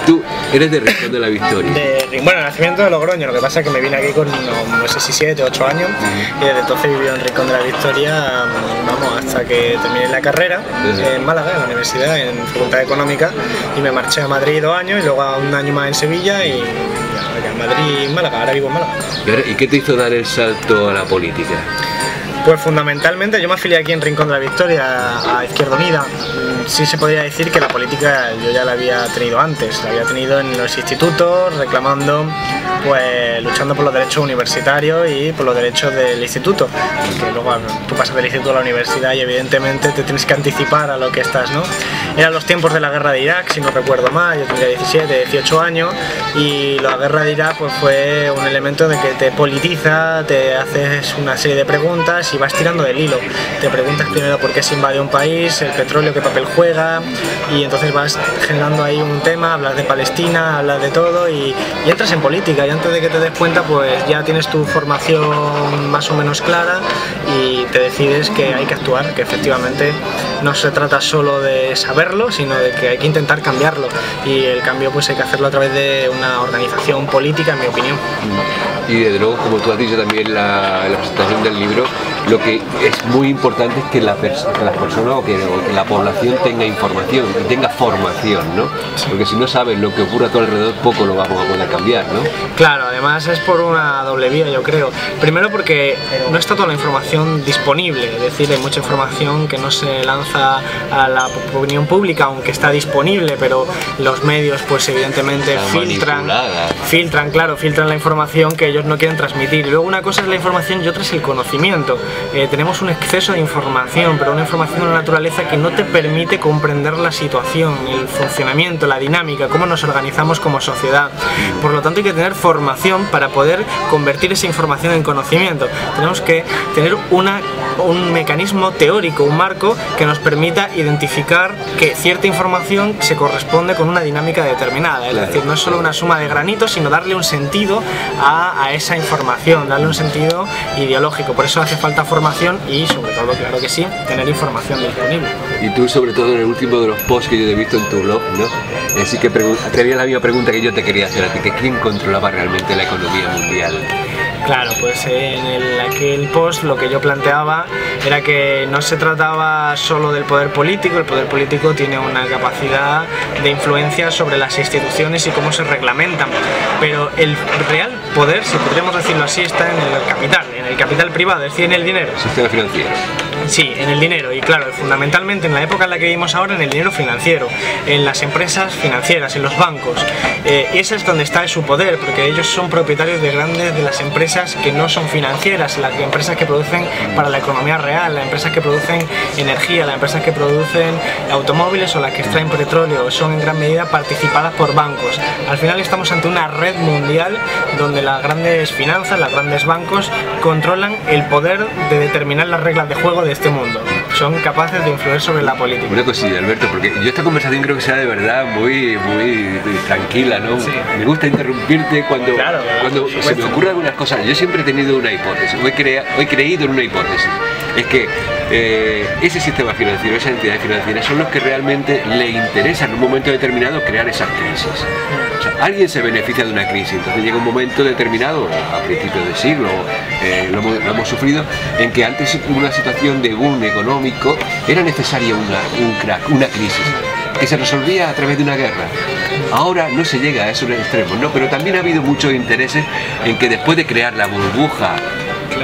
Tú eres de Rincón de la Victoria. Bueno, nacimiento de Logroño, lo que pasa es que me vine aquí con, no sé si 7 o 8 años, y desde entonces he vivido en Rincón de la Victoria, vamos, hasta que terminé la carrera en Málaga, en la universidad, en Facultad Económica, y me marché a Madrid 2 años, y luego a un año más en Sevilla, y ya en Madrid y Málaga, ahora vivo en Málaga. ¿Y qué te hizo dar el salto a la política? Pues fundamentalmente yo me afilié aquí en Rincón de la Victoria a Izquierda Unida. Sí se podría decir que la política yo ya la había tenido antes, la había tenido en los institutos, reclamando, pues luchando por los derechos universitarios y por los derechos del instituto. Porque luego tú pasas del instituto a la universidad y evidentemente te tienes que anticipar a lo que estás, ¿no? Eran los tiempos de la guerra de Irak, si no recuerdo mal, yo tendría 17, 18 años, y la guerra de Irak pues fue un elemento de que te politiza, te haces una serie de preguntas y vas tirando del hilo. Te preguntas primero por qué se invade un país, el petróleo qué papel juega, y entonces vas generando ahí un tema, hablas de Palestina, hablas de todo y entras en política, y antes de que te des cuenta pues ya tienes tu formación más o menos clara y te decides que hay que actuar, que efectivamente no se trata solo de saberlo, sino de que hay que intentar cambiarlo, y el cambio pues hay que hacerlo a través de una organización política, en mi opinión. Y desde luego, como tú has dicho también en la presentación del libro, lo que es muy importante es que las personas o que la población tenga información y tenga formación, ¿no? Porque si no sabes lo que ocurre a tu alrededor, poco lo vamos a poder cambiar, ¿no? Claro, además es por una doble vía, yo creo. Primero porque no está toda la información disponible, es decir, hay mucha información que no se lanza a la opinión pública, aunque está disponible, pero los medios pues evidentemente filtran la información que ellos no quieren transmitir. Y luego una cosa es la información y otra es el conocimiento. Tenemos un exceso de información, pero una información de una naturaleza que no te permite comprender la situación, el funcionamiento, la dinámica, cómo nos organizamos como sociedad. Por lo tanto hay que tener formación para poder convertir esa información en conocimiento. Tenemos que tener un mecanismo teórico, un marco que nos permita identificar que cierta información se corresponde con una dinámica determinada. Es decir, no es solo una suma de granitos, sino darle un sentido a esa información, darle un sentido ideológico. Por eso hace falta formación y, sobre todo, claro que sí, tener información disponible. Y tú, sobre todo en el último de los posts que yo he visto en tu blog, ¿no? Así que te haría la misma pregunta que yo te quería hacer a ti, que ¿quién controlaba realmente la economía mundial? Claro, pues en aquel post lo que yo planteaba era que no se trataba solo del poder político. El poder político tiene una capacidad de influencia sobre las instituciones y cómo se reglamentan, pero el real poder, si podríamos decirlo así, está en el capital privado, es decir, en el dinero. El sistema financiero. Sí, en el dinero, y claro, fundamentalmente en la época en la que vivimos ahora, en el dinero financiero, en las empresas financieras, en los bancos, y ese es donde está su poder, porque ellos son propietarios de grandes de las empresas que no son financieras, las empresas que producen para la economía real, las empresas que producen energía, las empresas que producen automóviles o las que extraen petróleo, son en gran medida participadas por bancos. Al final estamos ante una red mundial donde las grandes finanzas, los grandes bancos controlan el poder de determinar las reglas de juego de este mundo. Son capaces de influir sobre la política. Una cosilla, Alberto, porque yo esta conversación creo que sea de verdad muy tranquila, ¿no? Sí. Me gusta interrumpirte cuando se me ocurren algunas cosas. Yo siempre he tenido una hipótesis, he creído en una hipótesis. Es que ese sistema financiero, esas entidades financieras son los que realmente le interesa en un momento determinado crear esas crisis. O sea, alguien se beneficia de una crisis, entonces llega un momento determinado, a principios de siglo, lo hemos sufrido, en que antes una situación de boom económico era necesaria una crisis que se resolvía a través de una guerra. Ahora no se llega a esos extremos, ¿no? Pero también ha habido muchos intereses en que después de crear la burbuja,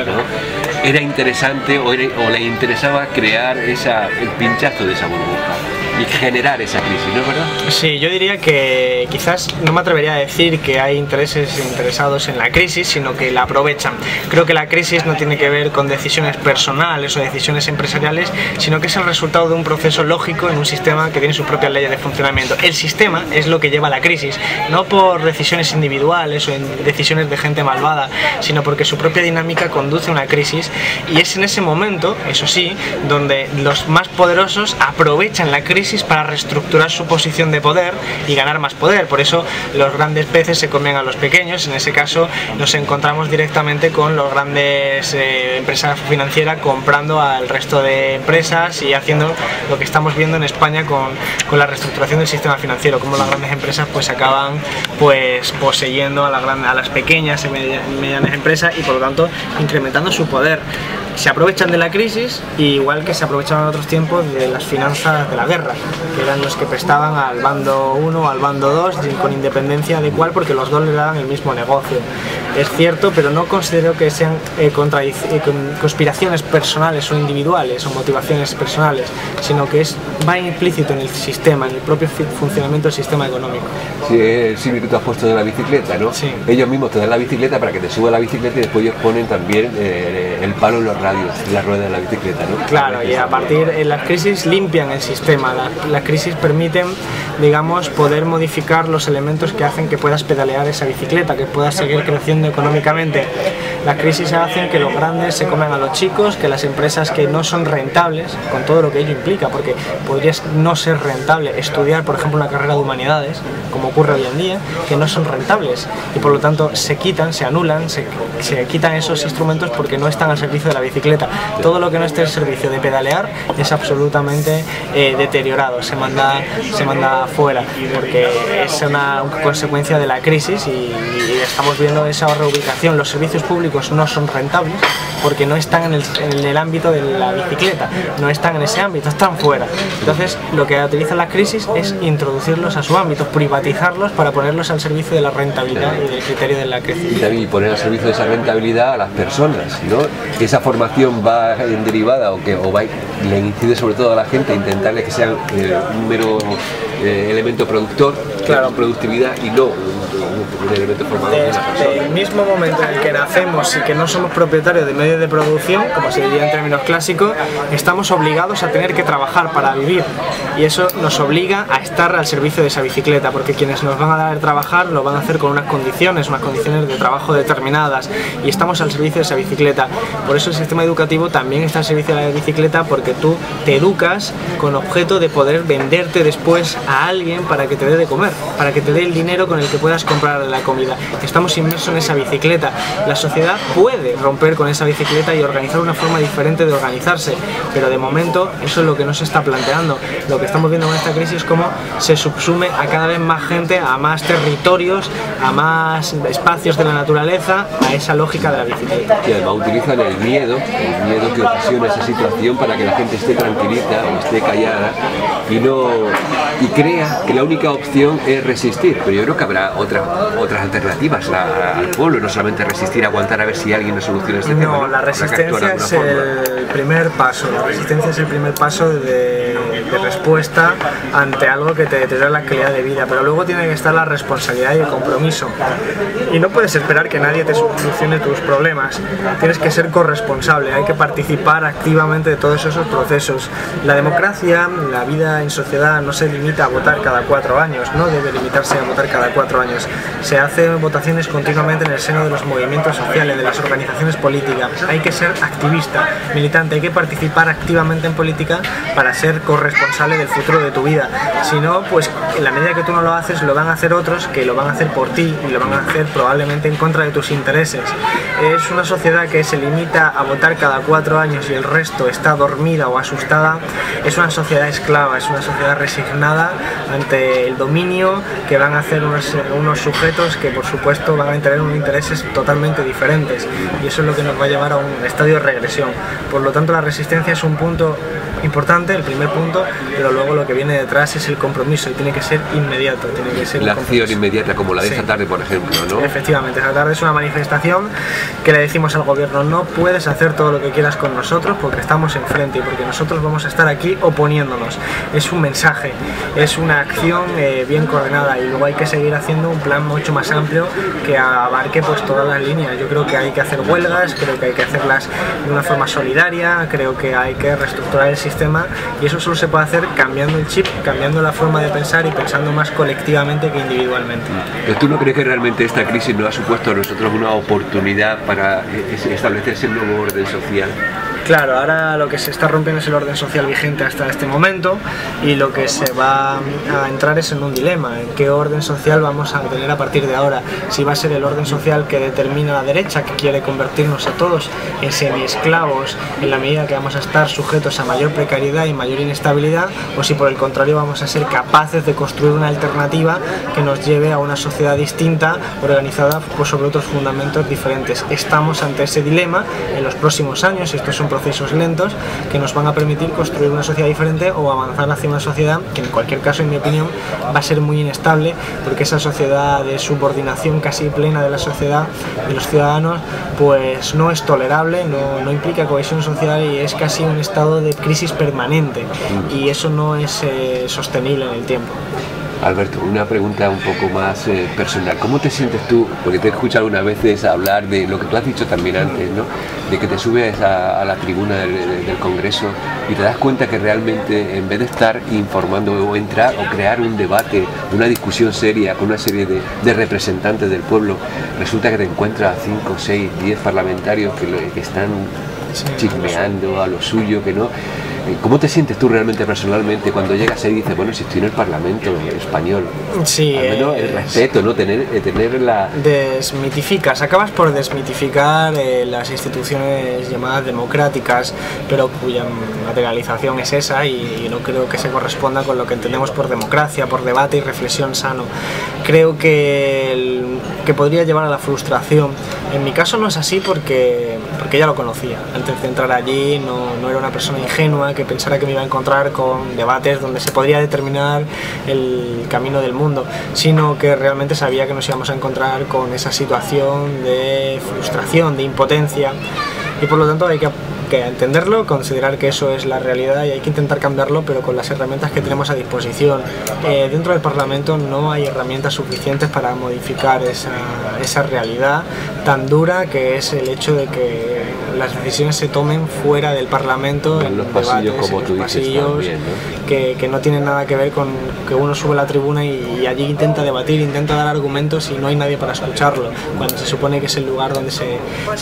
¿no?, era interesante o le interesaba crear el pinchazo de esa burbuja y generar esa crisis, ¿no es verdad? Sí, yo diría que quizás no me atrevería a decir que hay intereses interesados en la crisis, sino que la aprovechan. Creo que la crisis no tiene que ver con decisiones personales o decisiones empresariales, sino que es el resultado de un proceso lógico en un sistema que tiene sus propias leyes de funcionamiento. El sistema es lo que lleva a la crisis, no por decisiones individuales o en decisiones de gente malvada, sino porque su propia dinámica conduce a una crisis, y es en ese momento, eso sí, donde los más poderosos aprovechan la crisis crisis para reestructurar su posición de poder y ganar más poder. Por eso los grandes peces se comen a los pequeños. En ese caso nos encontramos directamente con los grandes empresas financieras comprando al resto de empresas y haciendo lo que estamos viendo en España con la reestructuración del sistema financiero, como las grandes empresas pues acaban pues poseyendo a las pequeñas y medianas empresas y por lo tanto incrementando su poder. Se aprovechan de la crisis, igual que se aprovechaban en otros tiempos de las finanzas de la guerra, que eran los que prestaban al bando 1 o al bando 2 con independencia de cuál, porque los dos le daban el mismo negocio. Es cierto, pero no considero que sean conspiraciones personales o individuales o motivaciones personales, sino que va implícito en el sistema, en el propio funcionamiento del sistema económico. Sí, el símil que tú has puesto de la bicicleta, ¿no? Sí. Ellos mismos te dan la bicicleta para que te suba la bicicleta y después ellos ponen también el palo en los radios, en la rueda de la bicicleta, ¿no? Claro, y a partir de las crisis limpian el sistema, las crisis permiten, digamos, poder modificar los elementos que hacen que puedas pedalear esa bicicleta, que puedas seguir creciendo económicamente. Las crisis hacen que los grandes se coman a los chicos, que las empresas que no son rentables, con todo lo que ello implica, porque podrías no ser rentable estudiar, por ejemplo, una carrera de humanidades, como ocurre hoy en día, que no son rentables y por lo tanto se quitan, se anulan, se quitan esos instrumentos porque no están al servicio de la bicicleta. Todo lo que no esté al servicio de pedalear es absolutamente deteriorado, se manda fuera, porque es una consecuencia de la crisis y estamos viendo esa reubicación. Los servicios públicos no son rentables porque no están en el ámbito de la bicicleta, no están en ese ámbito, están fuera. Entonces lo que utilizan las crisis es introducirlos a su ámbito, privatizarlos para ponerlos al servicio de la rentabilidad y del criterio de la crecimiento. Y también poner al servicio de esa rentabilidad a las personas, ¿no? Que esa formación va en derivada le incide sobre todo a la gente, intentarle que sean un mero elemento productor, claro, productividad y no un elemento formador de la persona. Desde el mismo momento en el que nacemos y que no somos propietarios de medios de producción, como se diría en términos clásicos, estamos obligados a tener que trabajar para vivir y eso nos obliga a estar al servicio de esa bicicleta, porque quienes nos van a dar trabajar lo van a hacer con unas condiciones de trabajo determinadas y estamos al servicio de esa bicicleta. Por eso el sistema educativo también está al servicio de la bicicleta, porque tú te educas con objeto de poder venderte después a alguien para que te dé de comer, para que te dé el dinero con el que puedas comprar la comida. Estamos inmersos en esa bicicleta. La sociedad puede romper con esa bicicleta y organizar una forma diferente de organizarse, pero de momento eso es lo que no se está planteando. Lo que estamos viendo con esta crisis es cómo se subsume a cada vez más gente, a más territorios, a más espacios de la naturaleza, a esa lógica de la bicicleta. Y además utilizan el miedo que ocasiona esa situación para que la gente esté tranquilita o esté callada y crea que la única opción es resistir. Pero yo creo que habrá otras alternativas al pueblo, no solamente resistir, aguantar a ver si alguien nos soluciona este tema. No, la resistencia es el primer paso. La resistencia es el primer paso de respuesta ante algo que te deteriora la calidad de vida, pero luego tiene que estar la responsabilidad y el compromiso. Y no puedes esperar que nadie te solucione tus problemas. Tienes que ser corresponsable, hay que participar activamente de todos esos procesos. La democracia, la vida en sociedad no se limita a votar cada 4 años, no debe limitarse a votar cada 4 años. Se hacen votaciones continuamente en el seno de los movimientos sociales, de las organizaciones políticas. Hay que ser activista, militante, hay que participar activamente en política para ser corresponsable del futuro de tu vida. Si no, pues en la medida que tú no lo haces, lo van a hacer otros que lo van a hacer por ti y lo van a hacer probablemente en contra de tus intereses. Es una sociedad que se limita a votar cada 4 años y el resto está dormida o asustada. Es una sociedad esclava, es una sociedad resignada ante el dominio que van a hacer unos sujetos que por supuesto van a tener unos intereses totalmente diferentes, y eso es lo que nos va a llevar a un estadio de regresión. Por lo tanto, la resistencia es un punto importante, el primer punto, pero luego lo que viene detrás es el compromiso y tiene que ser inmediato, tiene que ser la acción inmediata, como la de esta tarde, por ejemplo, ¿no? Efectivamente, esta tarde es una manifestación que le decimos al gobierno: no puedes hacer todo lo que quieras con nosotros porque estamos enfrente y porque nosotros vamos a estar aquí oponiéndonos. Es un mensaje, es una acción bien coordinada, y luego hay que seguir haciendo un plan mucho más amplio que abarque pues todas las líneas. Yo creo que hay que hacer huelgas, creo que hay que hacerlas de una forma solidaria, creo que hay que reestructurar el sistema, y eso solo se puede hacer cambiando el chip, cambiando la forma de pensar y pensando más colectivamente que individualmente. ¿Pero tú no crees que realmente esta crisis nos ha supuesto a nosotros una oportunidad para establecerse un nuevo orden social? Claro, ahora lo que se está rompiendo es el orden social vigente hasta este momento, y lo que se va a entrar es en un dilema: ¿en qué orden social vamos a tener a partir de ahora? Si va a ser el orden social que determina la derecha, que quiere convertirnos a todos en semi-esclavos en la medida que vamos a estar sujetos a mayor precariedad y mayor inestabilidad, o si por el contrario vamos a ser capaces de construir una alternativa que nos lleve a una sociedad distinta, organizada pues sobre otros fundamentos diferentes. Estamos ante ese dilema en los próximos años, y estos son procesos lentos que nos van a permitir construir una sociedad diferente o avanzar hacia una sociedad que, en cualquier caso, en mi opinión, va a ser muy inestable, porque esa sociedad de subordinación casi plena de la sociedad, de los ciudadanos, pues no es tolerable, no implica cohesión social y es casi un estado de crisis permanente, y eso no es sostenible en el tiempo. Alberto, una pregunta un poco más personal. ¿Cómo te sientes tú? Porque te he escuchado algunas veces hablar de lo que tú has dicho también antes, ¿no? De que te subes a la tribuna del Congreso y te das cuenta que realmente, en vez de estar informando o entrar o crear un debate, una discusión seria con una serie de representantes del pueblo, resulta que te encuentras a 5, 6, 10 parlamentarios que están chismeando a lo suyo, que no. ¿Cómo te sientes tú realmente personalmente cuando llegas ahí y dices, bueno, si estoy en el Parlamento español? Sí, al menos el respeto, ¿no? Tener la... Desmitificas, acabas por desmitificar las instituciones llamadas democráticas, pero cuya materialización es esa, y no creo que se corresponda con lo que entendemos por democracia, por debate y reflexión sano. Creo que podría llevar a la frustración. En mi caso no es así porque ya lo conocía. Antes de entrar allí no era una persona ingenua que pensara que me iba a encontrar con debates donde se podría determinar el camino del mundo, sino que realmente sabía que nos íbamos a encontrar con esa situación de frustración, de impotencia, y por lo tanto hay que entenderlo, considerar que eso es la realidad y hay que intentar cambiarlo, pero con las herramientas que tenemos a disposición. Dentro del Parlamento no hay herramientas suficientes para modificar esa realidad tan dura que es el hecho de que las decisiones se tomen fuera del Parlamento, en los pasillos, como tú dices también, ¿no? Que no tienen nada que ver con que uno sube a la tribuna y allí intenta debatir, intenta dar argumentos y no hay nadie para escucharlo, cuando se supone que es el lugar donde se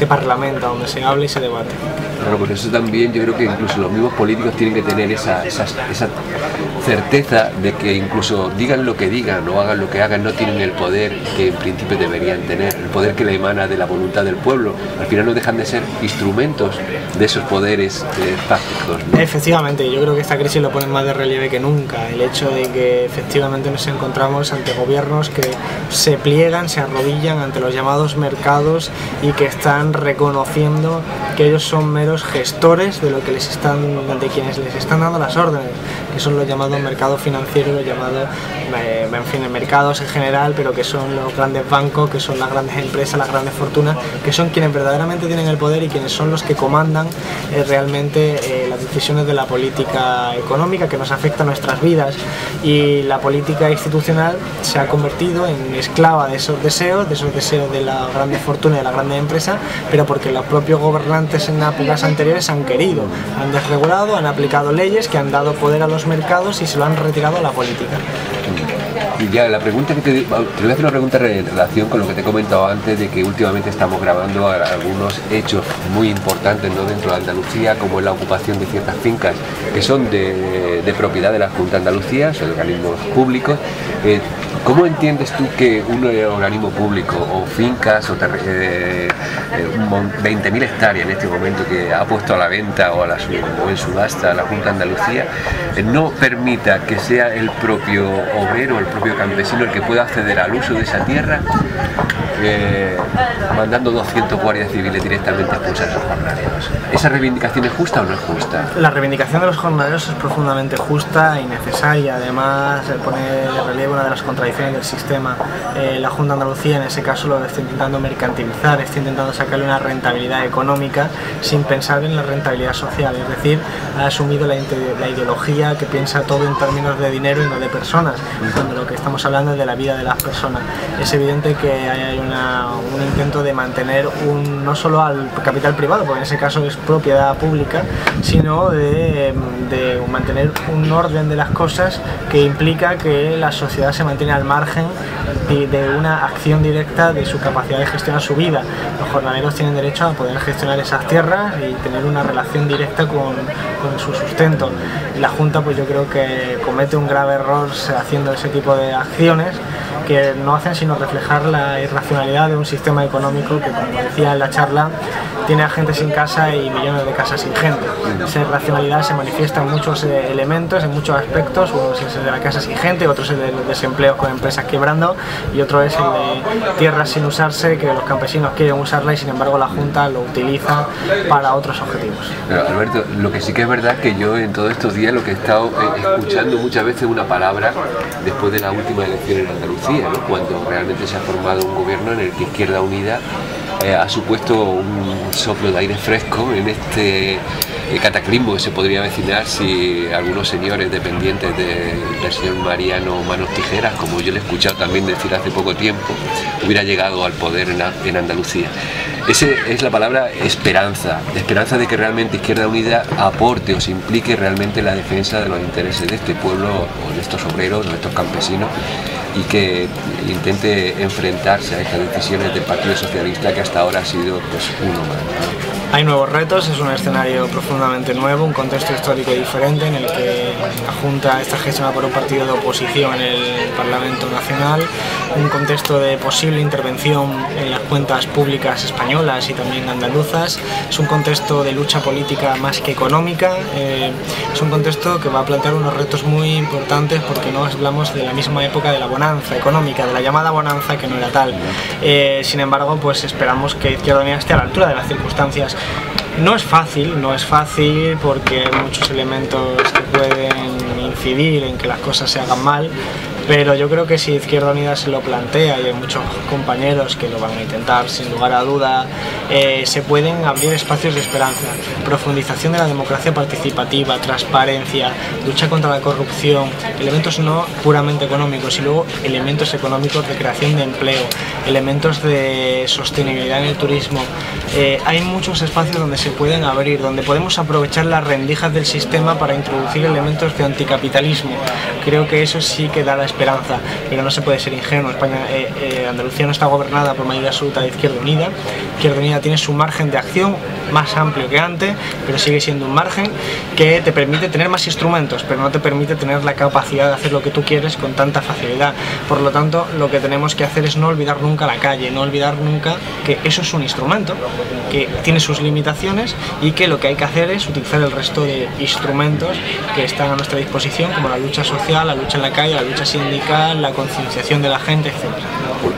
parlamenta, donde se habla y se debate. Claro, por eso también yo creo que incluso los mismos políticos tienen que tener esa certeza de que, incluso digan lo que digan o hagan lo que hagan, no tienen el poder que en principio deberían tener, el poder que le emana de la voluntad del pueblo. Al final no dejan de ser instrumentos de esos poderes fácticos, ¿no? Efectivamente, yo creo que esta crisis lo pone más de relieve que nunca, el hecho de que efectivamente nos encontramos ante gobiernos que se pliegan, se arrodillan ante los llamados mercados y que están reconociendo que ellos son meros gestores de quienes les están dando las órdenes, que son los llamados mercados financieros, los llamados, en fin, mercados en general, pero que son los grandes bancos, que son las grandes empresas, las grandes fortunas, que son quienes verdaderamente tienen el poder y quienes son los que comandan realmente las decisiones de la política económica que nos afecta a nuestras vidas, y la política institucional se ha convertido en esclava de esos deseos de la grande fortuna y de la grande empresa, pero porque los propios gobernantes en épocas anteriores han querido, han desregulado, han aplicado leyes que han dado poder a los mercados y se lo han retirado a la política. Y ya la pregunta que te voy a hacer una pregunta en relación con lo que te he comentado antes, de que últimamente estamos grabando algunos hechos muy importantes, ¿no?, dentro de Andalucía, como es la ocupación de ciertas fincas que son de propiedad de la Junta de Andalucía, son organismos públicos. ¿Cómo entiendes tú que un organismo público o fincas o 20.000 hectáreas en este momento que ha puesto a la venta o en subasta la Junta de Andalucía no permita que sea el propio obrero, el propio campesino el que pueda acceder al uso de esa tierra, mandando 200 guardias civiles directamente a expulsar a esos jornaleros? ¿Esa reivindicación es justa o no es justa? La reivindicación de los jornaleros es profundamente justa y necesaria. Además, pone de relieve una de las contradicciones del sistema. La Junta de Andalucía en ese caso lo está intentando mercantilizar, está intentando sacarle una rentabilidad económica sin pensar en la rentabilidad social, es decir, ha asumido la ideología que piensa todo en términos de dinero y no de personas, cuando lo que estamos hablando es de la vida de las personas. Es evidente que hay un intento de mantener no solo al capital privado, porque en ese caso es propiedad pública, sino de mantener un orden de las cosas que implica que la sociedad se mantiene al margen de una acción directa de su capacidad de gestionar su vida. Los jornaleros tienen derecho a poder gestionar esas tierras y tener una relación directa con su sustento. Y la Junta, pues yo creo que comete un grave error haciendo ese tipo de acciones que no hacen sino reflejar la irracionalidad de un sistema económico que, como decía en la charla, tiene a gente sin casa y millones de casas sin gente. Esa irracionalidad se manifiesta en muchos elementos, en muchos aspectos. Uno es el de la casa sin gente, otro es el del desempleo con empresas quebrando y otro es el de tierras sin usarse, que los campesinos quieren usarla y sin embargo la Junta lo utiliza para otros objetivos. Pero Alberto, lo que sí que es verdad que yo en todos estos días lo que he estado escuchando muchas veces una palabra después de la última elección en Andalucía, ¿no? Cuando realmente se ha formado un gobierno en el que Izquierda Unida ha supuesto un soplo de aire fresco en este cataclismo que se podría avecinar si algunos señores dependientes del señor Mariano Manos Tijeras, como yo le he escuchado también decir hace poco tiempo, hubiera llegado al poder en Andalucía. Esa es la palabra esperanza de que realmente Izquierda Unida aporte o se implique realmente en la defensa de los intereses de este pueblo, o de estos obreros, o de estos campesinos, y que intente enfrentarse a estas decisiones del Partido Socialista, que hasta ahora ha sido pues uno más. Hay nuevos retos, es un escenario profundamente nuevo, un contexto histórico diferente en el que la Junta está gestionada por un partido de oposición en el Parlamento Nacional, un contexto de posible intervención en las cuentas públicas españolas y también andaluzas, es un contexto de lucha política más que económica, es un contexto que va a plantear unos retos muy importantes porque no hablamos de la misma época de la bonanza económica, de la llamada bonanza que no era tal. Sin embargo, pues esperamos que Izquierda Unida esté a la altura de las circunstancias. No es fácil porque hay muchos elementos que pueden incidir en que las cosas se hagan mal, pero yo creo que si Izquierda Unida se lo plantea, y hay muchos compañeros que lo van a intentar sin lugar a duda, se pueden abrir espacios de esperanza, profundización de la democracia participativa, transparencia, lucha contra la corrupción, elementos no puramente económicos y luego elementos económicos de creación de empleo, elementos de sostenibilidad en el turismo. Hay muchos espacios donde se pueden abrir, donde podemos aprovechar las rendijas del sistema para introducir elementos de anticapitalismo. Creo que eso sí que da la esperanza, pero no se puede ser ingenuo. Andalucía no está gobernada por mayoría absoluta de Izquierda Unida. Izquierda Unida tiene su margen de acción más amplio que antes, pero sigue siendo un margen que te permite tener más instrumentos, pero no te permite tener la capacidad de hacer lo que tú quieres con tanta facilidad. Por lo tanto, lo que tenemos que hacer es no olvidar nunca la calle, no olvidar nunca que eso es un instrumento, que tiene sus limitaciones y que lo que hay que hacer es utilizar el resto de instrumentos que están a nuestra disposición, como la lucha social, la lucha en la calle, la lucha sindical, la concienciación de la gente, etc.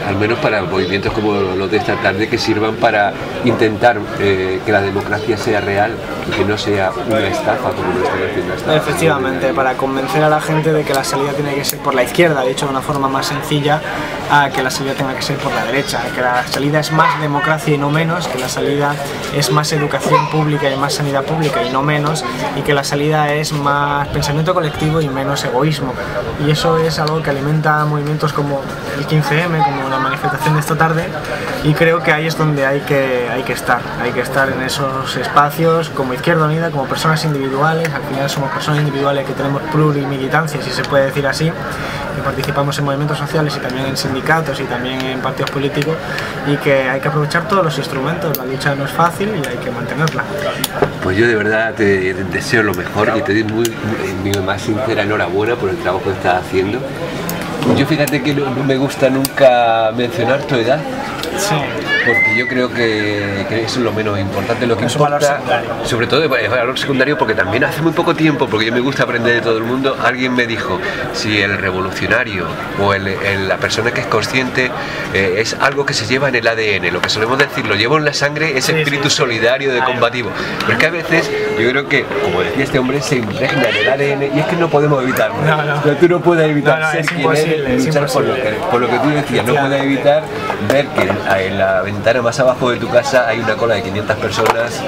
Al menos para movimientos como los de esta tarde, que sirvan para intentar que la democracia sea real y que no sea una estafa como lo están haciendo hasta ahora. Efectivamente, para convencer a la gente de que la salida tiene que ser por la izquierda, dicho de una forma más sencilla, a que la salida tenga que ser por la derecha, que la salida es más democracia y no menos, que la salida es más educación pública y más sanidad pública y no menos, y que la salida es más pensamiento colectivo y menos egoísmo. Y eso es algo que alimenta movimientos como el 15M, como la manifestación de esta tarde, y creo que ahí es donde hay que estar en esos espacios como Izquierda Unida, como personas individuales. Al final somos personas individuales que tenemos plurimilitancia, si se puede decir así, que participamos en movimientos sociales y también en sindicatos y también en partidos políticos, y que hay que aprovechar todos los instrumentos. La lucha no es fácil y hay que mantenerla. Pues yo de verdad te deseo lo mejor y te doy mi más sincera enhorabuena por el trabajo que estás haciendo. Yo fíjate que no me gusta nunca mencionar tu edad. Sí. Porque yo creo que eso es lo menos importante, lo que importa, sobre todo es valor secundario, porque también hace muy poco tiempo, porque yo me gusta aprender de todo el mundo, alguien me dijo, si el revolucionario o la persona que es consciente es algo que se lleva en el ADN, lo que solemos decir, lo llevo en la sangre, ese espíritu solidario de combativo. Pero es que a veces yo creo que, como decía este hombre, se impregna en el ADN y es que no podemos evitarlo. Pero tú no puedes evitar ser quien eres, luchar por lo que tú decías, no puedes evitar ver que en la ventana más abajo de tu casa hay una cola de 500 personas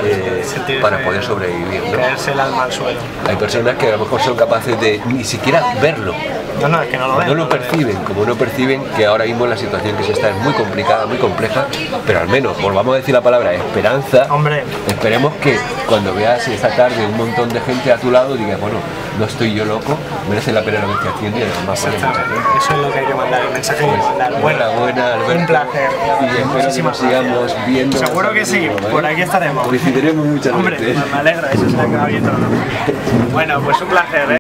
para poder sobrevivir, ¿no? Caerse el alma al suelo. Hay personas que a lo mejor son capaces de ni siquiera verlo. No, es que no lo ven. No lo perciben, como no perciben que ahora mismo la situación que se está es muy complicada, muy compleja, pero al menos, volvamos a decir la palabra esperanza. Hombre. Esperemos que cuando veas esta tarde un montón de gente a tu lado digas, bueno, no estoy yo loco, merece la pena lo que estoy haciendo y además eso es lo que hay que mandar, el mensaje que hay que mandar. Buena, Alberto. Un placer. Y espero que nos sigamos viendo. Seguro que sí, por aquí estaremos. Coincidiremos muchas veces. Hombre, me alegra, eso será que va bien todo. Bueno, pues un placer,